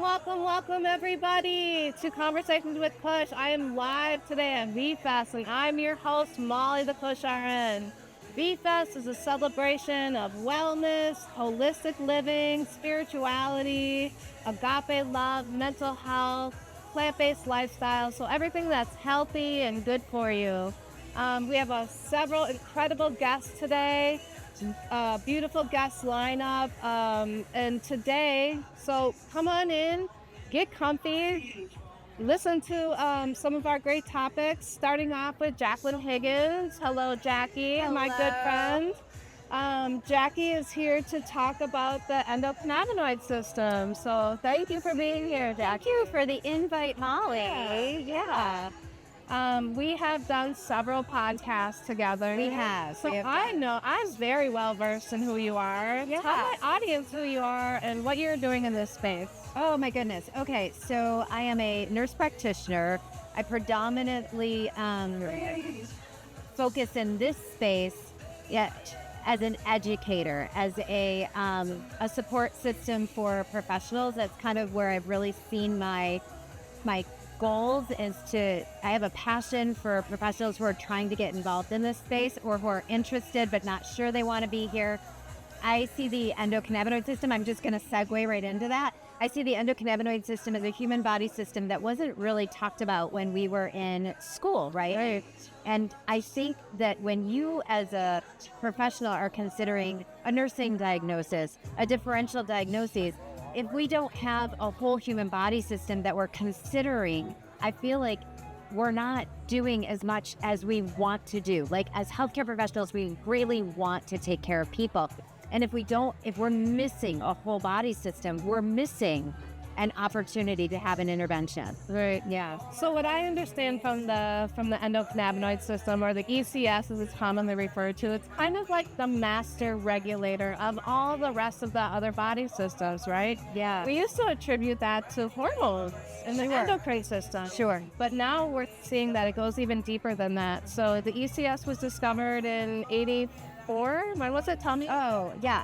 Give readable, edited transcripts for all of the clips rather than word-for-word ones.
welcome everybody to Conversations with Kush. I am live today at V-Fest and I'm your host, Molly the Kush RN. V-Fest is a celebration of wellness, holistic living, spirituality, agape love, mental health, plant-based lifestyle, so everything that's healthy and good for you. We have several incredible guests today. Beautiful guest lineup, and today, so come on in, get comfy, listen to some of our great topics, starting off with Jacqueline Higgins. Hello, Jackie. Hello. My good friend. Jackie is here to talk about the endocannabinoid system, so thank you for being here, Jackie. Thank you for the invite, Molly. Yeah. We have done several podcasts together. We have. So I know I'm very well versed in who you are. Yeah. Tell my audience who you are and what you're doing in this space. Oh my goodness. Okay, so I am a nurse practitioner. I predominantly focus in this space as an educator, as a support system for professionals. That's kind of where I've really seen my goals is I have a passion for professionals who are trying to get involved in this space or who are interested but not sure they want to be here. I see the endocannabinoid system. I'm just going to segue right into that. I see the endocannabinoid system as a human body system that wasn't really talked about when we were in school, right? And I think that when you as a professional are considering a nursing diagnosis, a differential diagnosis, if we don't have a whole human body system that we're considering, I feel like we're not doing as much as we want to do. Like as healthcare professionals, we really want to take care of people. And if we're missing a whole body system, we're missing an opportunity to have an intervention. Right. Yeah. So what I understand from the endocannabinoid system, or the ECS as it's commonly referred to, it's kind of like the master regulator of all the rest of the other body systems, right? Yeah. We used to attribute that to hormones in the endocrine system. Sure. But now we're seeing that it goes even deeper than that. So the ECS was discovered in 84. When was it? Tell me. Oh, yeah.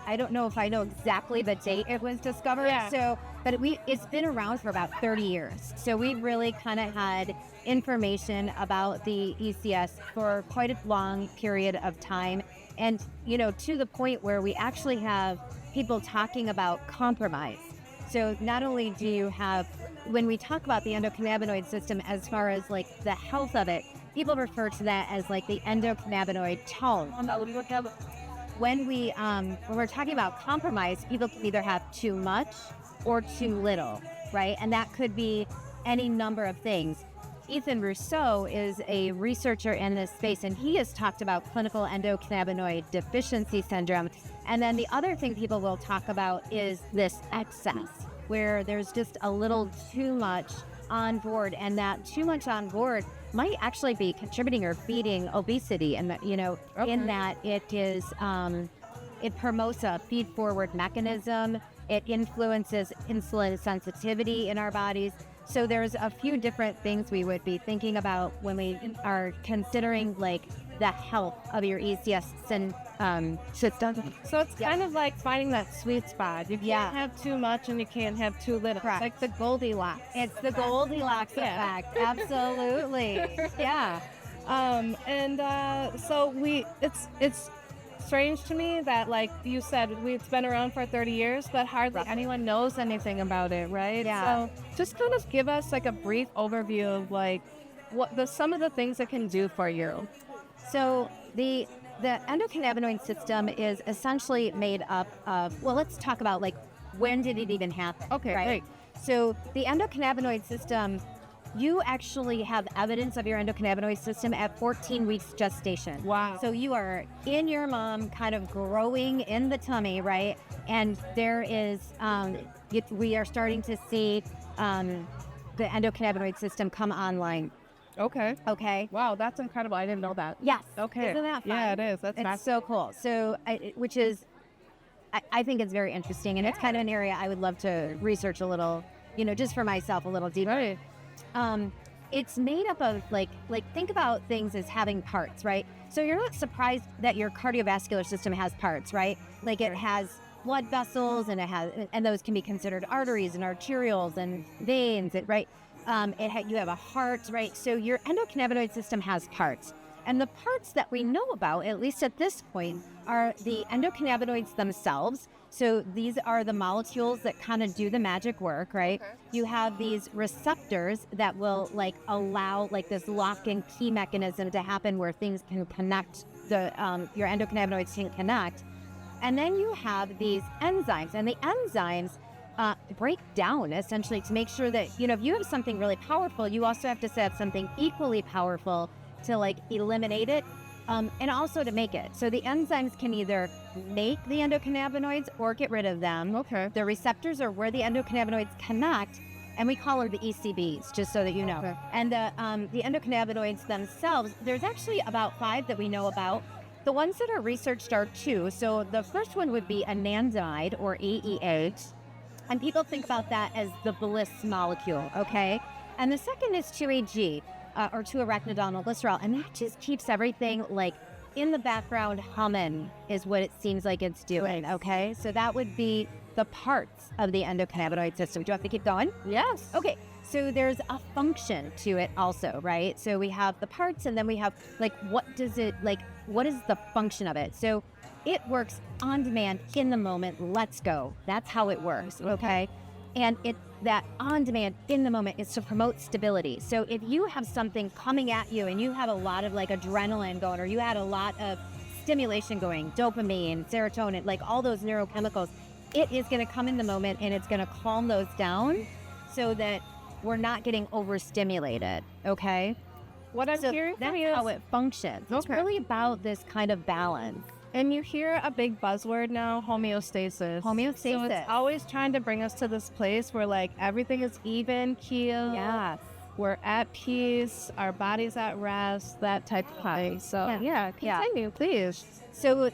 I don't know if I know exactly the date it was discovered. Yeah. So, but it's been around for about 30 years. So we really kind of had information about the ECS for quite a long period of time. And, to the point where we actually have people talking about compromise. So not only do you have, when we talk about the endocannabinoid system as far as like the health of it, people refer to that as like the endocannabinoid tone. When we're talking about compromise, people can either have too much or too little, right? And that could be any number of things. Ethan Rousseau is a researcher in this space, and he has talked about clinical endocannabinoid deficiency syndrome. And then the other thing people will talk about is this excess, where there's just a little too much on board, and that too much on board might actually be contributing or feeding obesity, and that, in that it is it promotes a feed-forward mechanism. It influences insulin sensitivity in our bodies. So there's a few different things we would be thinking about when we are considering like the health of your ECS system. So it's kind of like finding that sweet spot. You can't have too much and you can't have too little. Correct. Like the Goldilocks. It's the Goldilocks effect. Absolutely. Yeah. So it's strange to me that, like you said, it's been around for 30 years, but hardly anyone knows anything about it, right? Yeah. So just kind of give us like a brief overview of like some of the things it can do for you. So the endocannabinoid system is essentially made up of, well, let's talk about like when did it even happen? Okay, right? great. So the endocannabinoid system, you actually have evidence of your endocannabinoid system at 14 weeks gestation. Wow. So you are in your mom, kind of growing in the tummy, right? And there is, we are starting to see the endocannabinoid system come online. Okay. Wow, that's incredible. I didn't know that. Yes. Okay. Isn't that fun? Yeah, it is. It's so cool. So, I think it's very interesting, and it's kind of an area I would love to research a little, just for myself, a little deeper. Right. It's made up of like think about things as having parts, right? So you're not surprised that your cardiovascular system has parts, right? Like it has blood vessels, and those can be considered arteries and arterioles and veins, right? You have a heart, right? So your endocannabinoid system has parts. And the parts that we know about, at least at this point, are the endocannabinoids themselves. So these are the molecules that kind of do the magic work, right? Okay. You have these receptors that will allow this lock and key mechanism to happen where things can connect, your endocannabinoids can connect. And then you have these enzymes, and the enzymes break down essentially to make sure that, if you have something really powerful, you also have to have something equally powerful to eliminate it, and also to make it. So the enzymes can either make the endocannabinoids or get rid of them. Okay. The receptors are where the endocannabinoids connect, and we call them the ECBs, just so that you know. Okay. And the endocannabinoids themselves, there's actually about 5 that we know about. The ones that are researched are 2. So the first one would be anandamide, or AEH, and people think about that as the bliss molecule, okay? And the second is 2-AG, or 2-arachidonoglycerol, and that just keeps everything in the background humming, is what it seems like it's doing, okay? So that would be the parts of the endocannabinoid system. Do you have to keep going? Yes. Okay, so there's a function to it also, right? So we have the parts, and then we have what is the function of it? So it works on demand, in the moment, let's go. That's how it works, okay? And that on demand, in the moment, is to promote stability. So if you have something coming at you and you have a lot of adrenaline going, or you had a lot of stimulation going, dopamine, serotonin, all those neurochemicals, it is going to come in the moment, and it's going to calm those down so that we're not getting overstimulated, okay? What I'm hearing from you, that's how it functions. Okay. It's really about this kind of balance. And you hear a big buzzword now, homeostasis. Homeostasis. So it's always trying to bring us to this place where everything is even keel. Yes. We're at peace, our body's at rest, that type of thing. So continue, please. So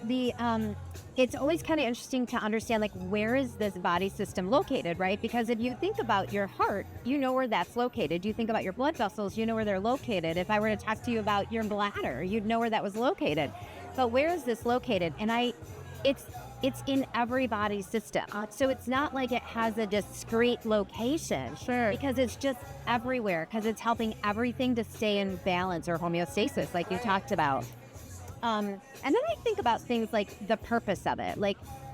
it's always kind of interesting to understand where is this body system located, right? Because if you think about your heart, you know where that's located. You think about your blood vessels, you know where they're located. If I were to talk to you about your bladder, you'd know where that was located. But where is this located? And it's in every body system. So it's not like it has a discrete location. Sure. Because it's just everywhere, because it's helping everything to stay in balance, or homeostasis, like you talked about. And then I think about things like the purpose of it.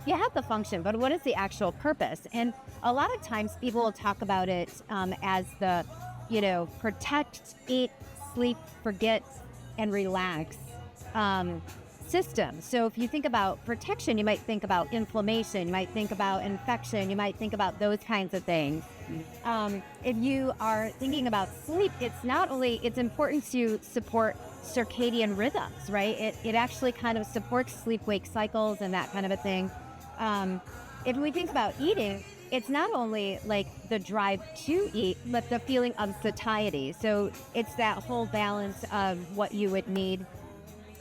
You have the function, but what is the actual purpose? And a lot of times people will talk about it as the, protect, eat, sleep, forget, and relax system. So if you think about protection, you might think about inflammation, you might think about infection, you might think about those kinds of things. If you are thinking about sleep, it's important to support circadian rhythms, right? It actually kind of supports sleep-wake cycles and that kind of a thing. If we think about eating, it's not only the drive to eat, but the feeling of satiety. So it's that whole balance of what you would need.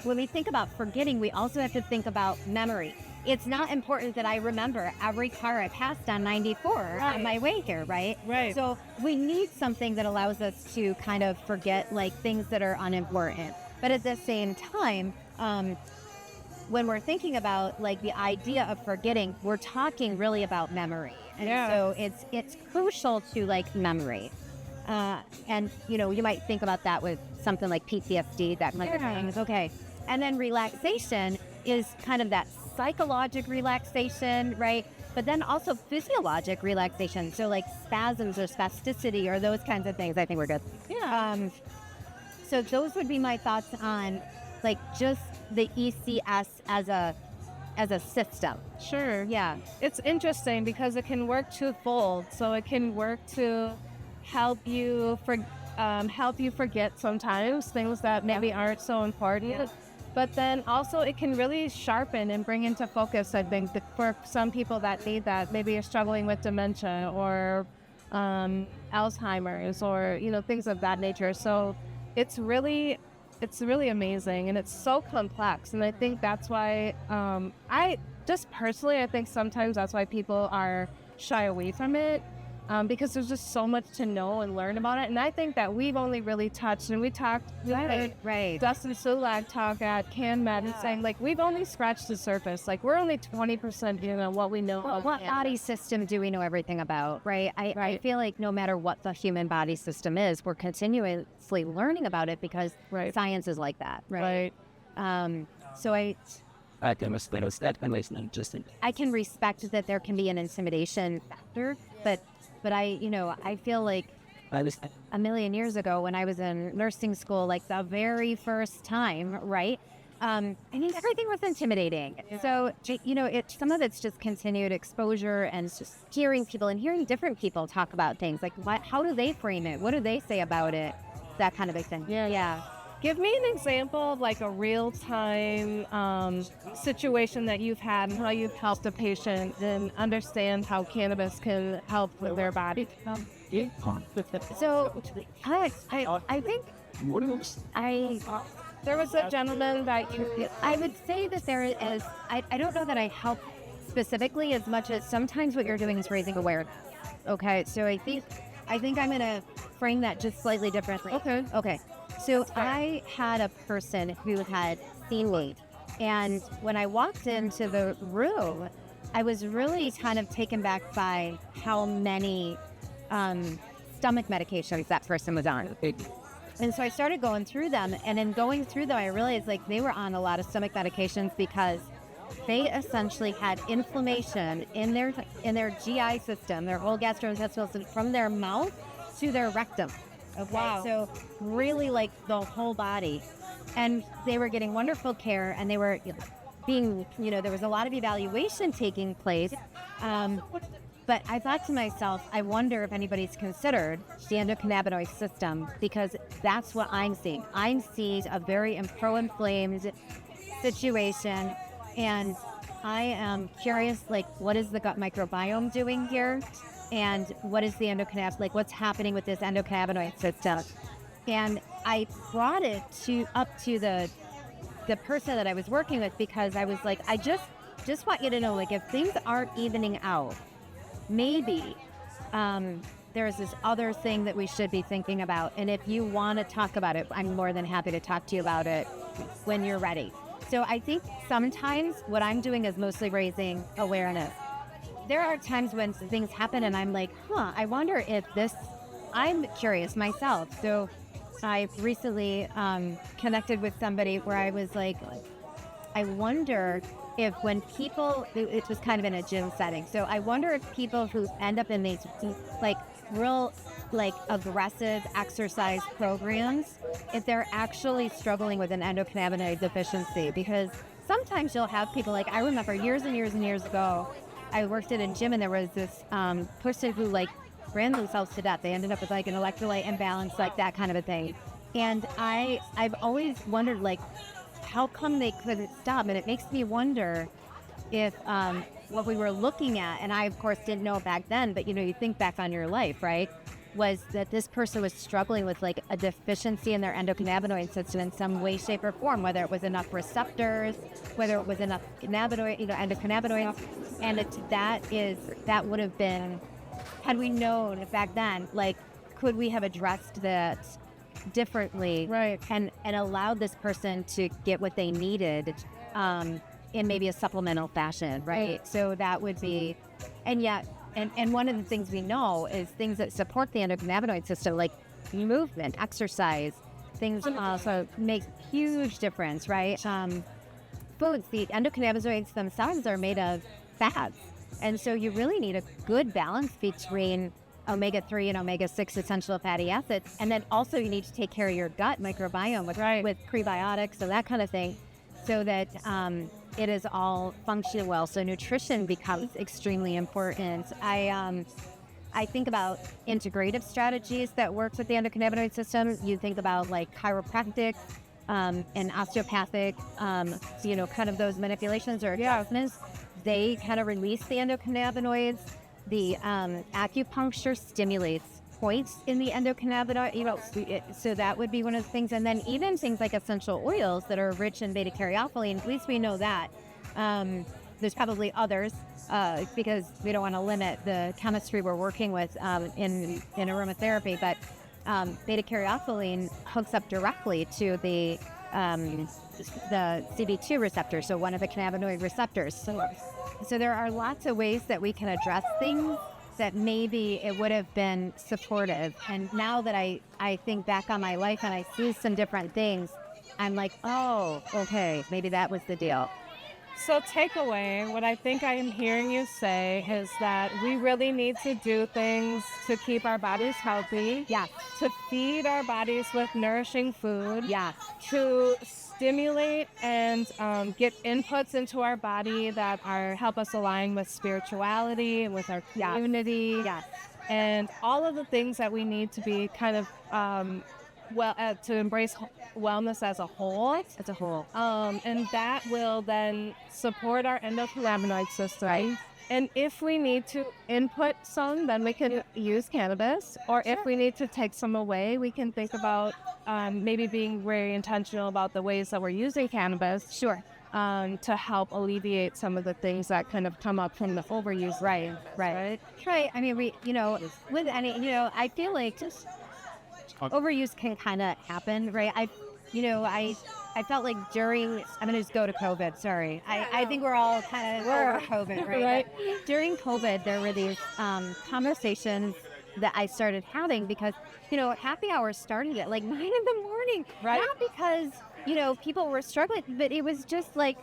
When we think about forgetting, we also have to think about memory. It's not important that I remember every car I passed on 94 on my way here, right? Right. So we need something that allows us to kind of forget things that are unimportant. But at the same time, when we're thinking about the idea of forgetting, we're talking really about memory. And so it's crucial to memory. And you might think about that with something like PTSD, that kind of thing. Okay. And then relaxation is kind of that psychologic relaxation, right? But then also physiologic relaxation. So spasms or spasticity or those kinds of things. I think we're good. Yeah. So those would be my thoughts on just the ECS as a system. Sure. Yeah. It's interesting because it can work twofold. So it can work to help you forget sometimes things that maybe aren't so important. Yeah. But then also it can really sharpen and bring into focus, I think, for some people that need that. Maybe you're struggling with dementia or Alzheimer's or, things of that nature. So it's really amazing, and it's so complex. And I think that's why I think sometimes that's why people are shy away from it. because there's just so much to know and learn about it. And I think that we've only really touched, and we heard Dustin Sulak talk at Cannabis saying, like, we've only scratched the surface. Like, we're only 20% what we know of What cannabis. body system do we know everything about, right? I feel like no matter what the human body system is, we're continuously learning about it because science is like that, right? So I can respect that there can be an intimidation factor, but I feel like a million years ago when I was in nursing school, like the very first time, right? I think everything was intimidating. Yeah. So, some of it's just continued exposure and just hearing people and hearing different people talk about things. Like, how do they frame it? What do they say about it? That kind of a thing. Yeah. Give me an example of like a real-time situation that you've had and how you've helped a patient and understand how cannabis can help with their body. So, I think there was a gentleman that I would say that there is, I don't know that I help specifically as much as sometimes what you're doing is raising awareness. Okay, so I think I'm going to frame that just slightly differently. Okay. So I had a person who had seen me, and when I walked into the room, I was really kind of taken back by how many stomach medications that person was on. And so I started going through them, and in going through them, I realized like they were on a lot of stomach medications because they essentially had inflammation in their GI system, their whole gastrointestinal system, from their mouth to their rectum. Okay, wow. So really like the whole body. And they were getting wonderful care, and they were being, there was a lot of evaluation taking place. But I thought to myself, I wonder if anybody's considered the endocannabinoid system, because that's what I'm seeing. I'm seeing a very pro-inflamed situation, and I am curious, like, what is the gut microbiome doing here? And what is the endocannabinoid, like what's happening with this endocannabinoid system? And I brought it up to the person that I was working with, because I was like, I just want you to know, like, if things aren't evening out, maybe there's this other thing that we should be thinking about. And if you want to talk about it, I'm more than happy to talk to you about it when you're ready. So I think sometimes what I'm doing is mostly raising awareness. There are times when things happen and I'm like, I wonder if I'm curious myself. So I recently connected with somebody where I was like, I wonder if when people, it was kind of in a gym setting. So I wonder if people who end up in these like real like aggressive exercise programs, if they're actually struggling with an endocannabinoid deficiency. Because sometimes you'll have people, like I remember years and years and years ago, I worked at a gym and there was this person who like ran themselves to death. They ended up with like an electrolyte imbalance, like that kind of a thing. And I've always wondered, like, how come they couldn't stop? And it makes me wonder if what we were looking at, and I of course didn't know back then, but you think back on your life, right? Was that this person was struggling with like a deficiency in their endocannabinoid system in some way, shape, or form, whether it was enough receptors, whether it was enough endocannabinoids, and that would have been, had we known back then, like, could we have addressed that differently, right, and allowed this person to get what they needed in maybe a supplemental fashion, right? So that would be, and yet. And one of the things we know is things that support the endocannabinoid system, like movement, exercise, things also make huge difference, right? Foods, the endocannabinoids themselves are made of fats. And so you really need a good balance between omega-3 and omega-6 essential fatty acids. And then also you need to take care of your gut microbiome with prebiotics and that kind of thing, so that it is all functioning well. So nutrition becomes extremely important. I think about integrative strategies that work with the endocannabinoid system. You think about like chiropractic and osteopathic, kind of those manipulations or adjustments. They kind of release the endocannabinoids. The acupuncture stimulates points in the endocannabinoid, so that would be one of the things. And then even things like essential oils that are rich in beta-caryophyllene, at least we know that. there's probably others because we don't want to limit the chemistry we're working with in aromatherapy, but beta-caryophyllene hooks up directly to the CB2 receptor, so one of the cannabinoid receptors. So there are lots of ways that we can address things that maybe it would have been supportive. And now that I think back on my life and I see some different things, I'm like, oh, okay, maybe that was the deal. So takeaway, what I think I am hearing you say is that we really need to do things to keep our bodies healthy. Yes. To feed our bodies with nourishing food. Yes. To stimulate and get inputs into our body that help us align with spirituality and with our community. Yes. And all of the things that we need to be kind of to embrace wellness as a whole. And that will then support our endocannabinoid system. Right. And if we need to input some, then we can use cannabis. Or if we need to take some away, we can think about maybe being very intentional about the ways that we're using cannabis. Sure. To help alleviate some of the things that kind of come up from the overuse. Right. I mean, with any, I feel like overuse can kind of happen, right? I felt like I'm going to just go to COVID, sorry. I think we're all kind of over COVID, right? Right. But during COVID, there were these conversations that I started having because, happy hour started at like 9 in the morning. Right. Not because, people were struggling, but it was just like,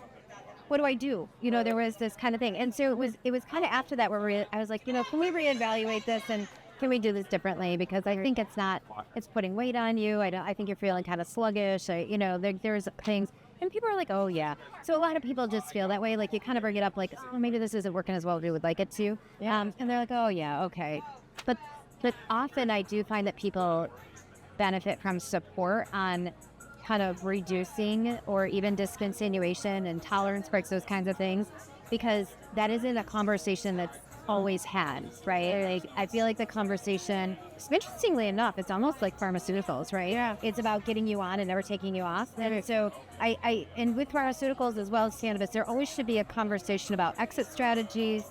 what do I do? There was this kind of thing. And so it was kind of after that where I was like, can we reevaluate this and can we do this differently? Because I think it's putting weight on you. I think you're feeling kind of sluggish. There's things, and people are like, oh yeah. So a lot of people just feel that way. Like you kind of bring it up like, oh, maybe this isn't working as well as we would like it to. Yeah. And they're like, oh yeah, okay. But often I do find that people benefit from support on kind of reducing or even discontinuation and tolerance breaks, those kinds of things, because that isn't a conversation that's always had, right? Like I feel like the conversation, interestingly enough, it's almost like pharmaceuticals, right? Yeah. It's about getting you on and never taking you off. And so and with pharmaceuticals as well as cannabis, there always should be a conversation about exit strategies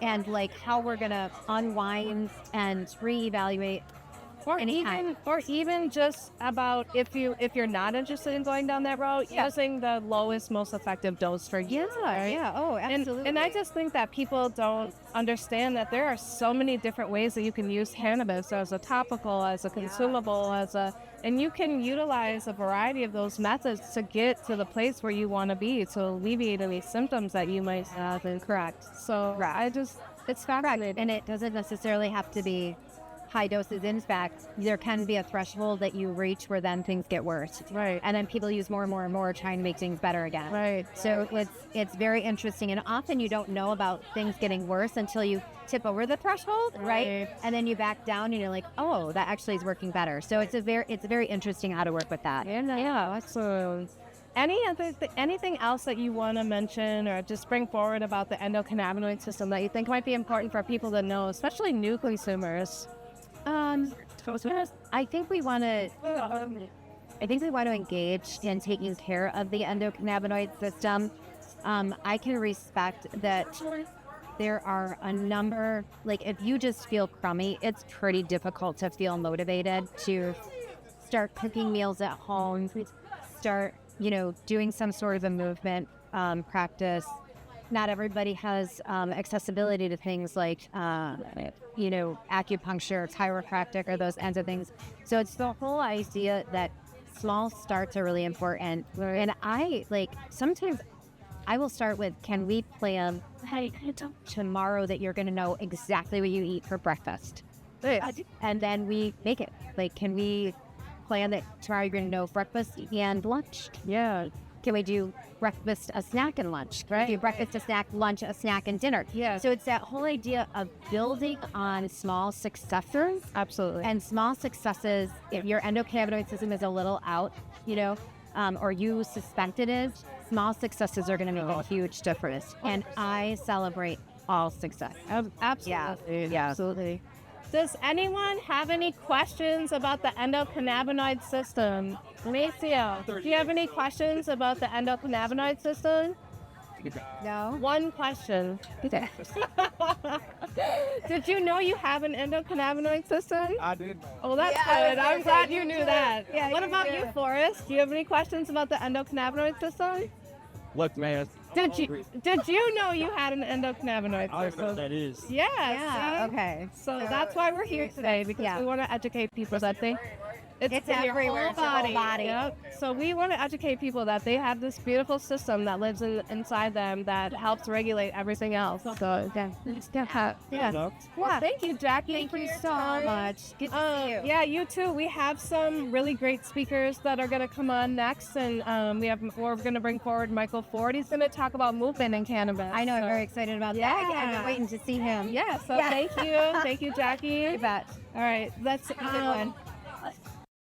and like how we're gonna unwind and reevaluate. Or even just about if you're not interested in going down that road, using the lowest, most effective dose for you. Yeah. Oh, absolutely. And I just think that people don't understand that there are so many different ways that you can use cannabis as a topical, as a consumable, and you can utilize a variety of those methods to get to the place where you want to be, to alleviate any symptoms that you might have. Correct. So it's fascinating. And it doesn't necessarily have to be high doses. In fact, there can be a threshold that you reach where then things get worse. Right. And then people use more and more and more trying to make things better again. Right. So it's very interesting. And often you don't know about things getting worse until you tip over the threshold, right? And then you back down and you're like, oh, that actually is working better. So it's very interesting how to work with that. Yeah, excellent. Anything else that you want to mention or just bring forward about the endocannabinoid system that you think might be important for people to know, especially new consumers? I think we want to engage in taking care of the endocannabinoid system. I can respect that there are a number, like if you just feel crummy, it's pretty difficult to feel motivated to start cooking meals at home, start, doing some sort of a movement practice. Not everybody has accessibility to things like, acupuncture, chiropractic, or those kinds of things. So it's the whole idea that small starts are really important. And sometimes I will start with, can we plan tomorrow that you're going to know exactly what you eat for breakfast? And then we make it. Like, can we plan that tomorrow you're going to know breakfast and lunch? Yeah. Can we do breakfast, a snack, and lunch? Right. Do breakfast, a snack, lunch, a snack, and dinner. Yeah. So it's that whole idea of building on small successes. Absolutely. And small successes, if your endocannabinoid system is a little out, or you suspect it is, small successes are going to make a huge difference. And I celebrate all success. Absolutely. Yeah. Absolutely. Does anyone have any questions about the endocannabinoid system? Maceo, do you have any questions about the endocannabinoid system? No. One question. Did you know you have an endocannabinoid system? I did. Oh, that's Yeah, good. I'm glad you knew that. Yeah, What you about do. you, Forrest? Do you have any questions about the endocannabinoid system? What, man? Did you know you had an endocannabinoid I don't know system? what that is. Yes. Yeah. see? Okay. So that's why we're here today, because Yeah. we want to educate people that it's in your everywhere. whole It's your whole body. body. Yep. So we want to educate people that they have this beautiful system that lives inside them that helps regulate everything else. So yeah. Well, thank you, Jackie. Thank for you your so time. much. Good to see you. Yeah, you too. We have some really great speakers that are going to come on next, and we're going to bring forward Michael Ford. He's going to talk about movement in cannabis. I know. I'm So- very excited about that. I've been waiting to see him. Yeah. So Yeah. thank you, Jackie. You bet. All right, let's. Have a good one.